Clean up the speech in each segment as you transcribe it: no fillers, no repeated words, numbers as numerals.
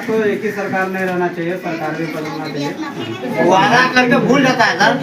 तो एक ही सरकार नहीं रहना चाहिए, सरकार भी बदलना चाहिए। वादा करके भूल जाता है सर,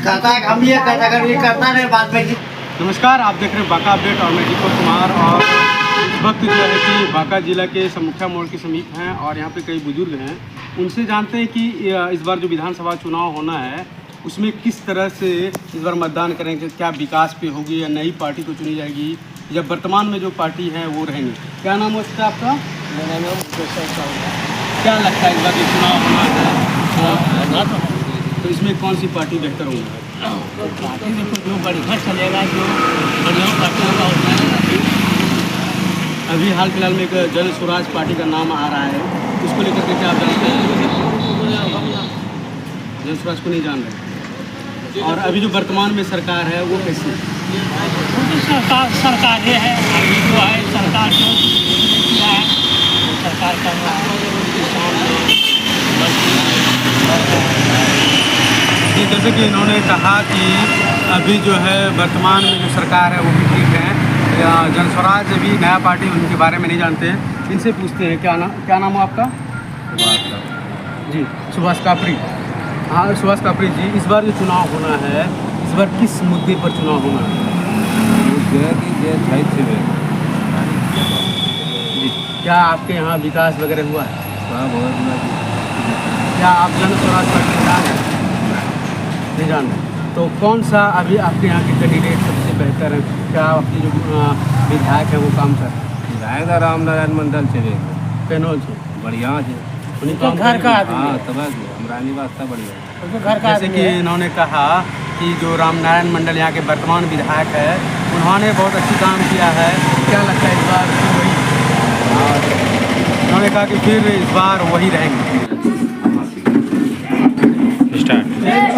कहता है हम ये करता, अगर ये करता नहीं बाद में। नमस्कार, आप देख रहे हैं बांका अपडेट और मैं दीपक कुमार। और इस वक्त जो है कि बांका जिला के मुखिया मोड़ के समीप हैं और यहाँ पे कई बुजुर्ग हैं। उनसे जानते हैं कि इस बार जो विधानसभा चुनाव होना है उसमें किस तरह से इस बार मतदान करेंगे, क्या विकास पे होगी या नई पार्टी को चुनी जाएगी या वर्तमान में जो पार्टी है वो रहेंगे। क्या नाम है आपका? मेरा नाम क्या लगता है इस बार जो चुनाव होना है तो इसमें कौन सी पार्टी बेहतर होगी? पार्टी में कुछ जो बढ़िया चलेगा, जो बढ़िया पार्टी होगा उसमें। अभी हाल फिलहाल में एक जन स्वराज पार्टी का नाम आ रहा है, उसको लेकर के क्या आप जानते हैं? जन स्वराज को नहीं जान रहे। और अभी जो वर्तमान में सरकार है वो कैसी है? सरकार ये है, अभी जो है सरकार जो क्या है सरकार का जी, जैसे कि इन्होंने कहा कि अभी जो है वर्तमान में जो सरकार है वो भी ठीक है, जन स्वराज भी नया पार्टी उनके बारे में नहीं जानते हैं। इनसे पूछते हैं क्या नाम है आपका? जी, सुभाष कापरी। हाँ, सुभाष कापरी जी, इस बार जो चुनाव होना है इस बार किस मुद्दे पर चुनाव होना है? जी, क्या आपके यहाँ विकास वगैरह हुआ है? क्या आप जन स्वराज पार्टी जान रहे हैं? नहीं जान रहे। तो कौन सा अभी आपके यहाँ के कैंडिडेट सबसे बेहतर है? क्या आपकी जो विधायक है वो काम कर विधायक राम नारायण मंडल चले कैनोल से बढ़िया है उन्हीं तो घर का आदमी हाँ है। तब हमारा वास्ता बढ़िया। उसको घर का जैसे आदमी कि है। इन्होंने कहा कि जो राम नारायण मंडल यहाँ के वर्तमान विधायक है उन्होंने बहुत अच्छी काम किया है। क्या लगता है इस बार फिर वही? उन्होंने कहा कि फिर इस बार वही रहेंगे।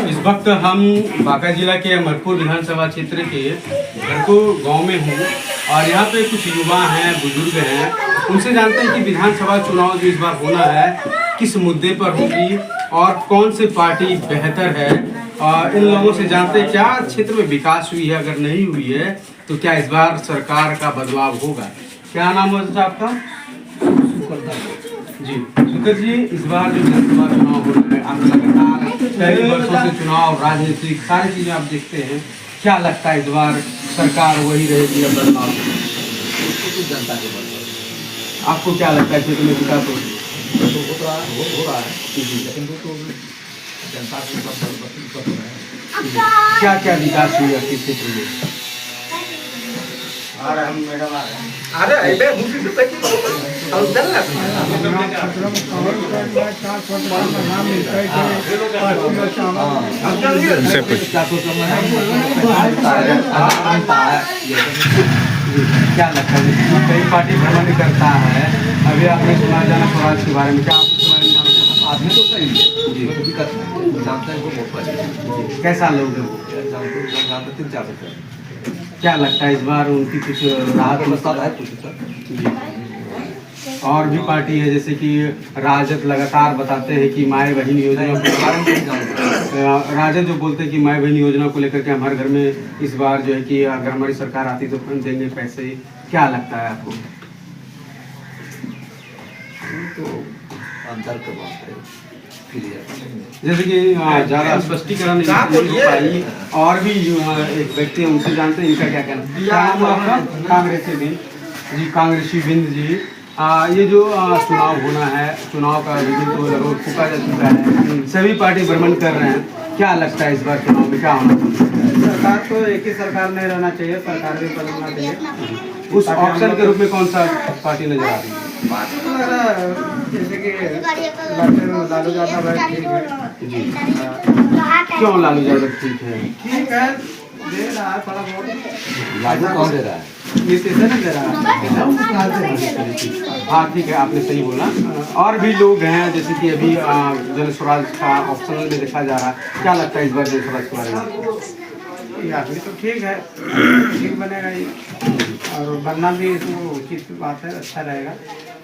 इस वक्त हम बांका जिला के अमरपुर विधानसभा क्षेत्र के घरपुर गांव में हूँ और यहाँ पे कुछ युवा हैं, बुजुर्ग हैं। उनसे जानते हैं कि विधानसभा चुनाव जो इस बार होना है किस मुद्दे पर होगी और कौन सी पार्टी बेहतर है। और इन लोगों से जानते हैं क्या क्षेत्र में विकास हुई है, अगर नहीं हुई है तो क्या इस बार सरकार का बदलाव होगा। क्या नाम है आपका? जी, शुक्र जी, इस बार जो विधानसभा चुनाव हो रहा है आप लगातार कई वर्षों से चुनाव राजनीतिक सारी चीजें आप देखते हैं, क्या लगता है इस बार सरकार वही रहेगी या बदलाव? जनता के बल आपको क्या लगता है क्षेत्र में विकास होगी? हो रहा है, लेकिन वो तो जनता के ऊपर है। क्या क्या विकास हुई आपके क्षेत्र में? अरे हम मैडम आ रहे हैं। अरे बे मुझे तो कहीं और चल रहा क्या लगता है कई पार्टी भ्रमण करता है, अभी आपने सुना जाना स्वराज के बारे में, क्या आप उसके बारे में जानते हैं? आदमी तो सही है जी, दिक्कत नहीं जानते हैं वो बहुत अच्छे कैसा लोग हैं वो? जानते 3-4 रुपये क्या लगता है इस बार उनकी कुछ राहत प्रस्ताव है कुछ जी। और भी पार्टी है जैसे कि राजद लगातार बताते हैं कि माए बहन योजना को राजद जो बोलते हैं कि माए बहन योजना को लेकर के हमारे घर में इस बार जो है कि अगर हमारी सरकार आती तो हम देंगे पैसे। क्या लगता है आपको? तो अंतर के बात है जैसे कि ज़्यादा स्पष्टीकरण नहीं हो पाई और भी एक व्यक्ति है उनसे जानते हैं इनका क्या कहना। क्या नाम है आपका? कांग्रेसी बिंद जी, कांग्रेसी बिंद जी, ये जो चुनाव होना है, चुनाव का विधि तो लगभग फूका जा चुका है, सभी पार्टी भ्रमण कर रहे हैं। क्या लगता है इस बार चुनाव में क्या होना चाहिए? सरकार तो एक ही सरकार नहीं रहना चाहिए, सरकार भी बदलना चाहिए। उस ऑप्शन के रूप में कौन सा पार्टी नजर आ रही है? बात तो लग रहा है जैसे कि लालू यादव है, ठीक है जी, क्यों लालू यादव ठीक है? ठीक है, दे रहा है थोड़ा बहुत। लागू कौन दे रहा है? ये स्टेशन दे रहा है। हाँ ठीक है, आपने सही बोला। और भी लोग हैं जैसे कि अभी जन स्वराज का ऑप्शनल में देखा जा रहा है। क्या लगता है इस बार जन स्वराज के बारे में? ये आदमी तो ठीक है, ठीक बनेगा ये, और बनना भी तो उचित बात है, अच्छा रहेगा।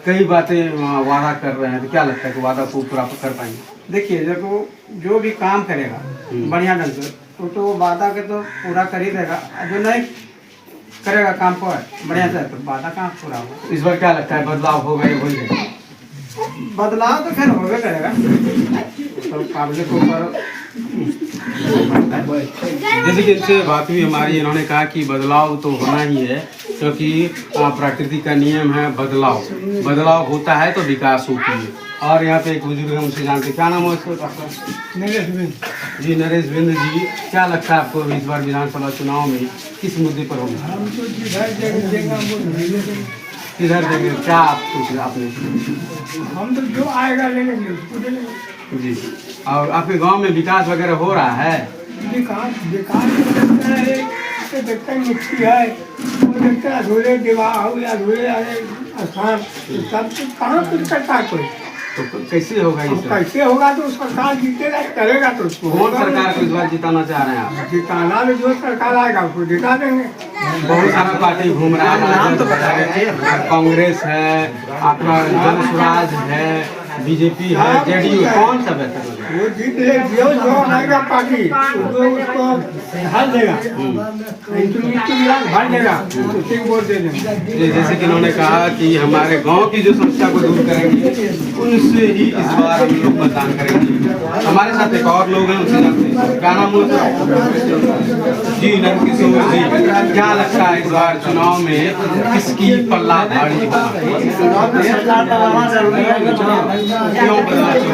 कई बातें वादा कर रहे हैं, तो क्या लगता है कि वादा को पूरा कर पाएंगे? देखिए देखो, जो भी काम करेगा बढ़िया ढंग से तो वादा के तो पूरा कर ही देगा, जो नहीं करेगा काम पर बढ़िया से तो वादा कहाँ पूरा होगा। इस बार क्या लगता है बदलाव होगा या हो जाएगा? बदलाव तो खैर होगा करेगा, तो काबिल के ऊपर। जैसे कि इनसे बात हुई हमारी, इन्होंने कहा कि बदलाव तो होना ही है, क्योंकि प्रकृति का नियम है बदलाव होता है तो विकास होती है। और यहाँ पे एक बुजुर्ग है, उनसे जानते, क्या नाम है उसका? नरेश बिंद जी, नरेश बिंद जी, क्या लगता है आपको इस बार विधानसभा चुनाव में किस मुद्दे पर होगा? हम तो जिधर देंगे किधर देंगे, क्या आप सोच रहे आपने? हम तो जो आएगा लेंगे उसको दे लेंगे। जी, और आपके गांव में विकास वगैरह हो रहा है? विकास देखता है, देखता है मिट्टी है, वो देखता है अधूरे विवाह या अधूरे स्थान, सब कुछ कहाँ कुछ करता है कोई। तो कैसे होगा ये सब? कैसे होगा तो सरकार जीतेगा, करेगा तो उसको कौन सरकार को इस बार जिताना चाह रहे हैं आप? जिताना में जो सरकार आएगा उसको जिता देंगे। बहुत सारा पार्टी घूम रहा है, नाम तो बताइए। कांग्रेस है, आपका जन स्वराज है, बीजेपी है, जेडीयू, कौन सा बेहतर लग रहा है? वो जीत ले, जो आएगा पार्टी वो उसको हल देगा, हल देगा, उसी को वोट दे देंगे। जैसे कि इन्होंने कहा कि हमारे गांव की जो समस्या को दूर करेंगे, उनसे ही इस बार हम लोग मतदान करेंगे। हमारे साथ एक और लोग हैं, उनसे जानते हैं, क्या नाम है? जी, नंदकिशोर जी, क्या लगता है इस बार चुनाव में किसकी पल्ला भारी होगा? क्यों बदलाव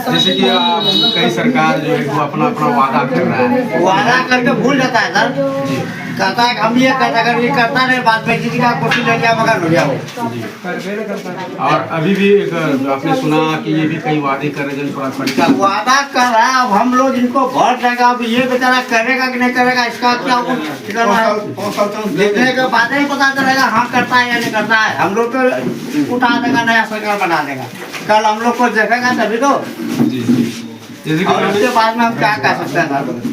जैसे कि कई सरकार जो है वो अपना वादा कर रहा है, वादा करके भूल जाता है सर, कहता है हम ये करता नहीं, बाद में किसी का कोशिश ले लिया मगर हो गया वो। और अभी भी एक आपने सुना कि ये भी कई वादे कर रहे हैं, वादा कर रहा है। अब हम लोग इनको वोट देगा, अब ये बेचारा करेगा कि नहीं करेगा इसका क्या ठिकाना है, देखने के बाद ही पता चलेगा हाँ करता है या नहीं करता है। हम लोग तो उठा देगा, नया सरकार बना देगा, कल हम लोग को देखेगा तभी तो। जैसे और उसके बाद में हम क्या कह सकते हैं?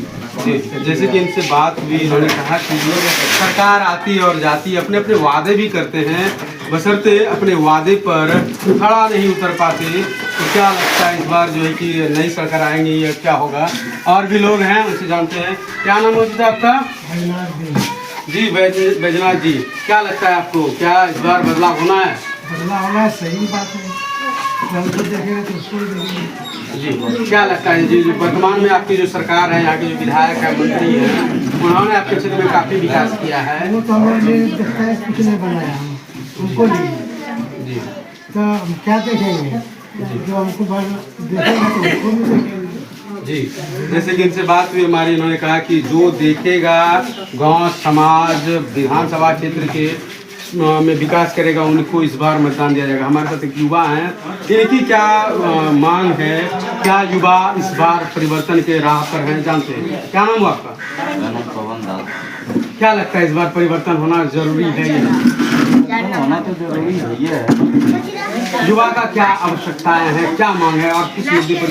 जैसे कि इनसे बात हुई, इन्होंने कहा कि सरकार आती और जाती, अपने अपने वादे भी करते हैं, बशर्ते अपने वादे पर खड़ा नहीं उतर पाते। तो क्या लगता है इस बार जो है कि नई सरकार आएंगी या क्या होगा? और भी लोग हैं, उनसे जानते हैं, क्या नाम होता है आपका? जी, बैजनाथ जी, क्या लगता है आपको, क्या इस बार बदलाव होना है? बदलाव होना है, सही बात है, तो देखेंगे तो उसको देखेंगे। जी, क्या लगता है जी, वर्तमान में आपकी जो सरकार है, यहाँ के जो विधायक है, मंत्री हैं, उन्होंने आपके क्षेत्र में काफी विकास किया है? वो तो हमारे देखता है कुछ नहीं बनाया उनको नहीं, जी, तो हम क्या देखेंगे? जो हमको देखेंगे तो उसको भी देखेंगे। जी, जैसे कि इनसे बात हुई हमारी, इन्होंने कहा कि जो देखेगा गांव समाज विधानसभा क्षेत्र के में विकास करेगा, उनको इस बार मतदान दिया जाएगा। हमारे साथ एक युवा हैं, इनकी क्या मांग है, क्या युवा इस बार परिवर्तन के राह पर हैं, जानते हैं? क्या नाम हुआ आपका? पवन दास। क्या लगता है इस बार परिवर्तन होना जरूरी है या नहीं? होना तो जरूरी है। युवा का क्या आवश्यकताएं हैं, क्या मांग है, और किस मुद्दे पर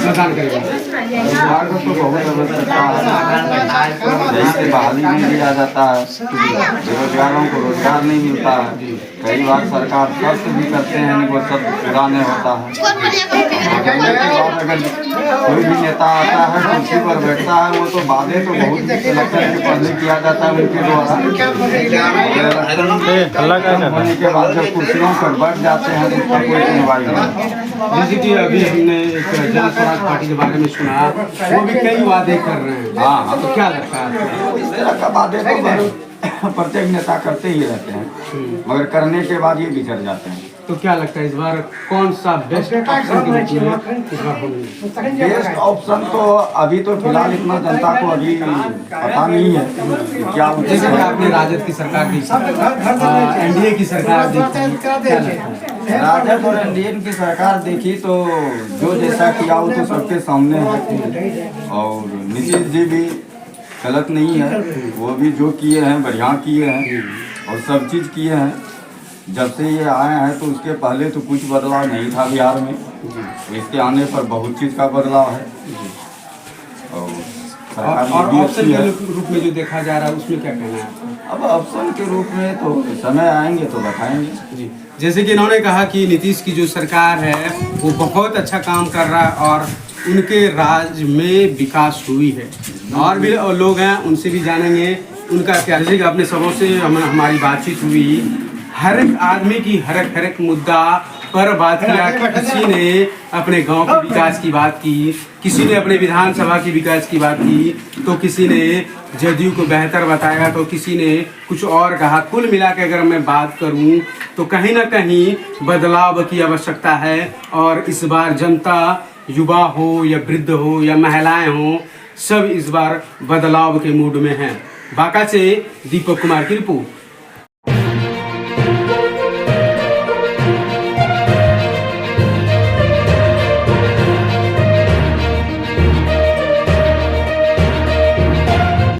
मतदान करेगा? सरकार को तो बहुत आवश्यकता है, जैसे बहाली नहीं दिया जाता है, बेरोजगारों को रोजगार नहीं मिलता है, कई बार सरकार शर्त भी करते हैं, वो सब पूरा नहीं होता है। अगर कोई भी नेता आता है कुर्सी पर बैठता है, वो तो वादे तो बहुत इलेक्शन के पहले किया जाता है उनके द्वारा, होने के बाद जब कुर्सियों पर बैठ जाते हैं तो उसका कोई सुनवाई नहीं। जैसे कि अभी हमने एक जन स्वराज पार्टी के बारे में सुना, वो भी कई वादे कर रहे हैं। हाँ, तो क्या लगता है? इस तरह का वादे तो प्रत्येक नेता करते ही रहते हैं, मगर करने के बाद ये बिछड़ जाते हैं। तो क्या लगता है इस बार कौन सा बेस्ट ऑप्शन के रूप में इस बार होंगे? बेस्ट ऑप्शन तो अभी तो फिलहाल इतना जनता को अभी पता नहीं है कि क्या जैसे कि आपने राजद की सरकार देखी, एनडीए की सरकार देखी, क्या लगता है? राजद और एनडीए की सरकार देखी तो जो जैसा किया वो तो सबके सामने है, और नीतीश जी भी गलत नहीं है, वो भी जो किए हैं बढ़िया किए हैं और सब चीज़ किए हैं। जब से ये आए हैं तो उसके पहले तो कुछ बदलाव नहीं था बिहार में, इसके आने पर बहुत चीज़ का बदलाव है। और ऑप्शन के रूप में जो देखा जा रहा है उसमें क्या कहना है? अब ऑप्शन के रूप में तो समय आएंगे तो बताएंगे। जी, जैसे कि इन्होंने कहा कि नीतीश की जो सरकार है वो बहुत अच्छा काम कर रहा है और उनके राज्य में विकास हुई है। और भी लोग हैं, उनसे भी जानेंगे उनका क्या है। अपने सबों से हमारी बातचीत हुई, हर एक आदमी की हर एक मुद्दा पर बात किया। किसी ने अपने गांव के विकास की बात की, किसी ने अपने विधानसभा की विकास की बात की, तो किसी ने जदयू को बेहतर बताया, तो किसी ने कुछ और कहा। कुल मिला के अगर मैं बात करूं तो कहीं ना कहीं बदलाव की आवश्यकता है। और इस बार जनता, युवा हो या वृद्ध हो या महिलाएं हो, सब इस बार बदलाव के मूड में हैं। बांका से दीपक कुमार की रिपोर्ट।